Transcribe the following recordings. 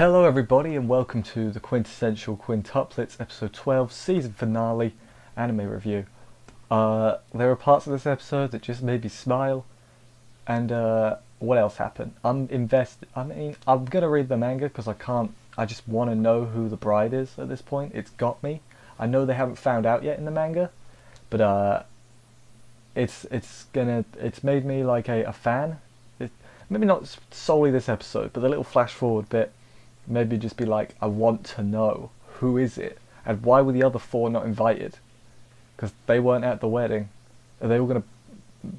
Hello everybody and welcome to the Quintessential Quintuplets episode 12 season finale anime review. There are parts of this episode that just made me smile, and what else happened? I'm gonna read the manga because I just want to know who the bride is at this point. It's got me. I know they haven't found out yet in the manga, but it's made me like a fan. Maybe not solely this episode, but the little flash forward bit maybe just be like, I want to know who is it, and why were the other four not invited? Because they weren't at the wedding. Are they all gonna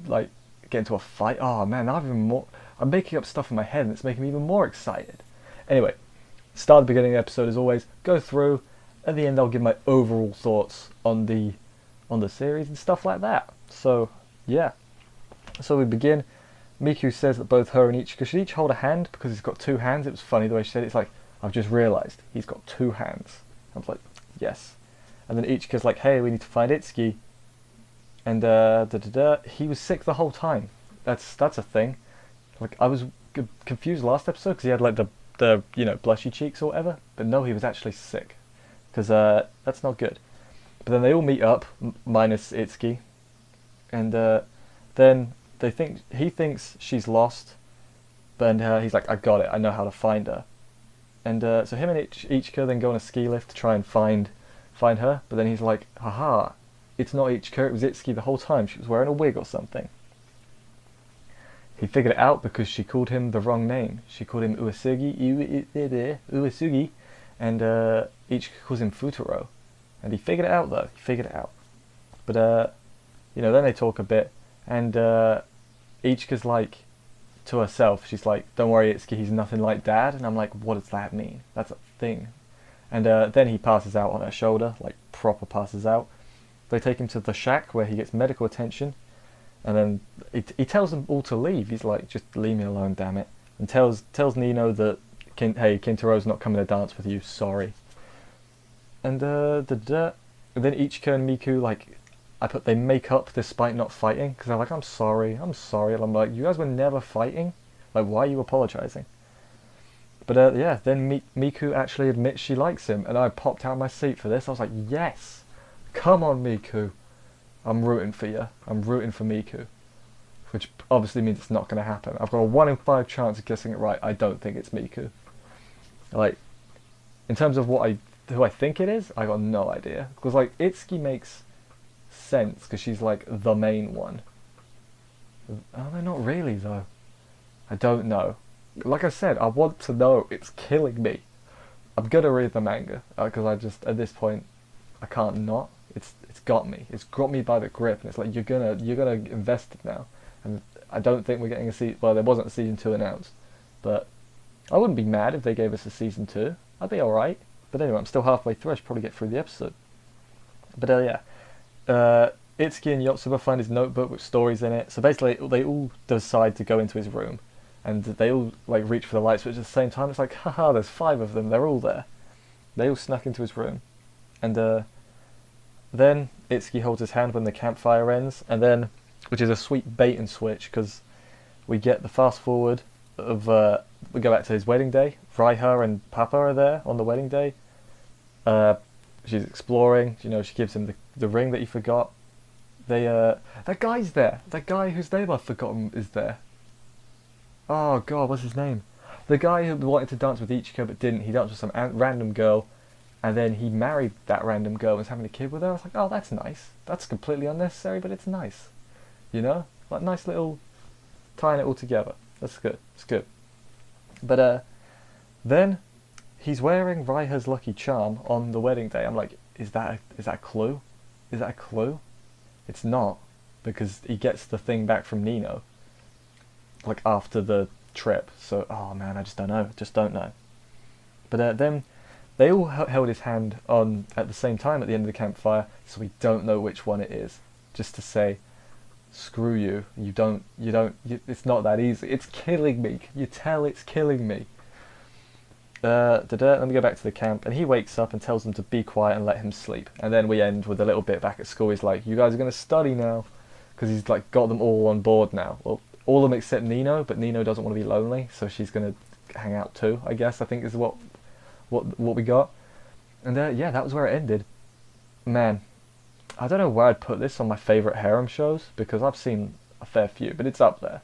like get into a fight? Oh man, I'm making up stuff in my head, and it's making me even more excited. Anyway, start at the beginning of the episode as always. Go through. At the end, I'll give my overall thoughts on the series and stuff like that. So yeah, so we begin. Miku says that both her and Itsuki should each hold a hand because he's got two hands. It was funny the way she said it. It's like, I've just realised he's got two hands. I was like, yes. And then Ichika's like, hey, we need to find Itsuki. And he was sick the whole time. That's a thing. Like, I was confused last episode because he had like the blushy cheeks or whatever. But no, he was actually sick. Because that's not good. But then they all meet up, minus Itsuki. And then he thinks she's lost, but he's like, I got it, I know how to find her. And so him and Ichika then go on a ski lift to try and find her, but then he's like, haha, it's not Ichika, it was Itsuki the whole time, she was wearing a wig or something. He figured it out because she called him the wrong name. She called him Uesugi, and Ichika calls him Futuro. And he figured it out though, But then they talk a bit, and Ichika's like, to herself, she's like, don't worry Itsuki, he's nothing like Dad. And I'm like, what does that mean? That's a thing. And then he passes out on her shoulder, like proper passes out. They take him to the shack where he gets medical attention. And then he tells them all to leave. He's like, just leave me alone, damn it. And tells Nino that, hey, Kintaro's not coming to dance with you, sorry. And then Ichika and Miku, like, they make up despite not fighting, because they're like, I'm sorry, and I'm like, you guys were never fighting? Like, why are you apologising? But then Miku actually admits she likes him, and I popped out of my seat for this. I was like, yes, come on Miku, I'm rooting for you, I'm rooting for Miku. Which obviously means it's not going to happen. I've got a 1 in 5 chance of guessing it right. I don't think it's Miku. Like, in terms of who I think it is, I got no idea. Because like, Itsuki makes sense because she's like the main one. Oh no, not really though. I don't know. Like I said, I want to know. It's killing me. I'm gonna read the manga because I just at this point I can't not. It's got me. It's got me by the grip, and it's like you're gonna invest it now. And I don't think we're getting a season. Well, there wasn't a season 2 announced, but I wouldn't be mad if they gave us a season 2. I'd be all right. But anyway, I'm still halfway through. I should probably get through the episode. But Itsuki and Yotsuba find his notebook with stories in it. So basically, they all decide to go into his room, and they all like reach for the lights, but at the same time, it's like, haha, there's 5 of them. They're all there. They all snuck into his room, and then Itsuki holds his hand when the campfire ends, and then, which is a sweet bait and switch, because we get the fast forward of we go back to his wedding day. Raiha and Papa are there on the wedding day. She's exploring, she gives him the ring that he forgot. That guy's there. That guy whose name I've forgotten is there. Oh god, what's his name? The guy who wanted to dance with Ichika but didn't. He danced with some random girl, and then he married that random girl and was having a kid with her. I was like, oh, that's nice. That's completely unnecessary, but it's nice. Like nice little tying it all together. That's good. It's good. But then he's wearing Raiha's lucky charm on the wedding day. I'm like, is that a clue? Is that a clue? It's not, because he gets the thing back from Nino, like after the trip. So, oh man, I just don't know. But then they all held his hand on at the same time at the end of the campfire, so we don't know which one it is. Just to say, screw you. It's not that easy. It's killing me. Can you tell it's killing me? Let me go back to the camp, and he wakes up and tells them to be quiet and let him sleep. And then we end with a little bit back at school. He's like, you guys are going to study now, because he's like got them all on board now. Well, all of them except Nino, but Nino doesn't want to be lonely, so she's going to hang out too, I guess, I think is what we got. And yeah, that was where it ended. Man, I don't know where I'd put this on my favourite harem shows, because I've seen a fair few, but it's up there.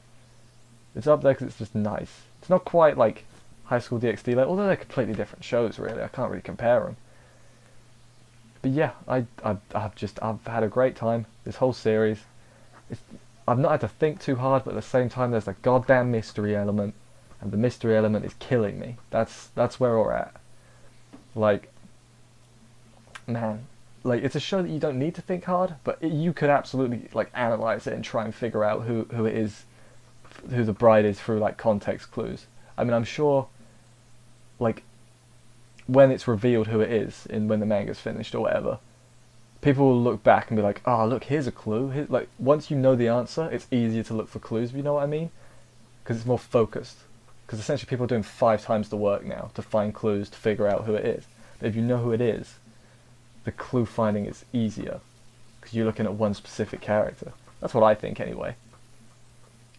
It's up there because it's just nice. It's not quite like High School DxD, like, although they're completely different shows, really. I can't really compare them. But yeah, I've had a great time. This whole series. I've not had to think too hard, but at the same time, there's a goddamn mystery element, and the mystery element is killing me. That's where we're at. Like, man, like, it's a show that you don't need to think hard, but you could absolutely like analyze it and try and figure out who it is, who the bride is through like context clues. I mean, I'm sure, like, when it's revealed who it is, when the manga's finished or whatever, people will look back and be like, oh, look, here's a clue. Like, once you know the answer, it's easier to look for clues, if you know what I mean? Because it's more focused. Because essentially people are doing 5 times the work now to find clues to figure out who it is. But if you know who it is, the clue finding is easier, because you're looking at one specific character. That's what I think, anyway.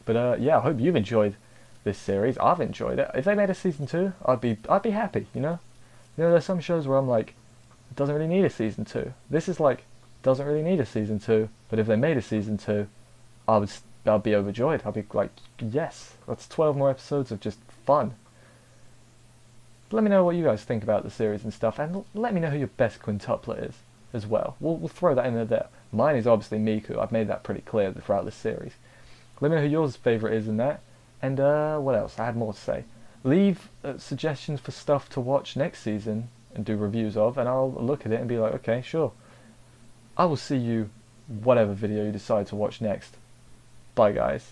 But yeah, I hope you've enjoyed this series. I've enjoyed it. If they made a season 2, I'd be happy. You know, there's some shows where I'm like, it doesn't really need a season 2. This is like, doesn't really need a season 2. But if they made a season 2, I'd be overjoyed. I'd be like, yes, that's 12 more episodes of just fun. Let me know what you guys think about the series and stuff, and let me know who your best quintuplet is as well. We'll throw that in there. Mine is obviously Miku. I've made that pretty clear throughout this series. Let me know who yours favourite is in that. And what else? I had more to say. Leave suggestions for stuff to watch next season and do reviews of, and I'll look at it and be like, okay, sure. I will see you whatever video you decide to watch next. Bye, guys.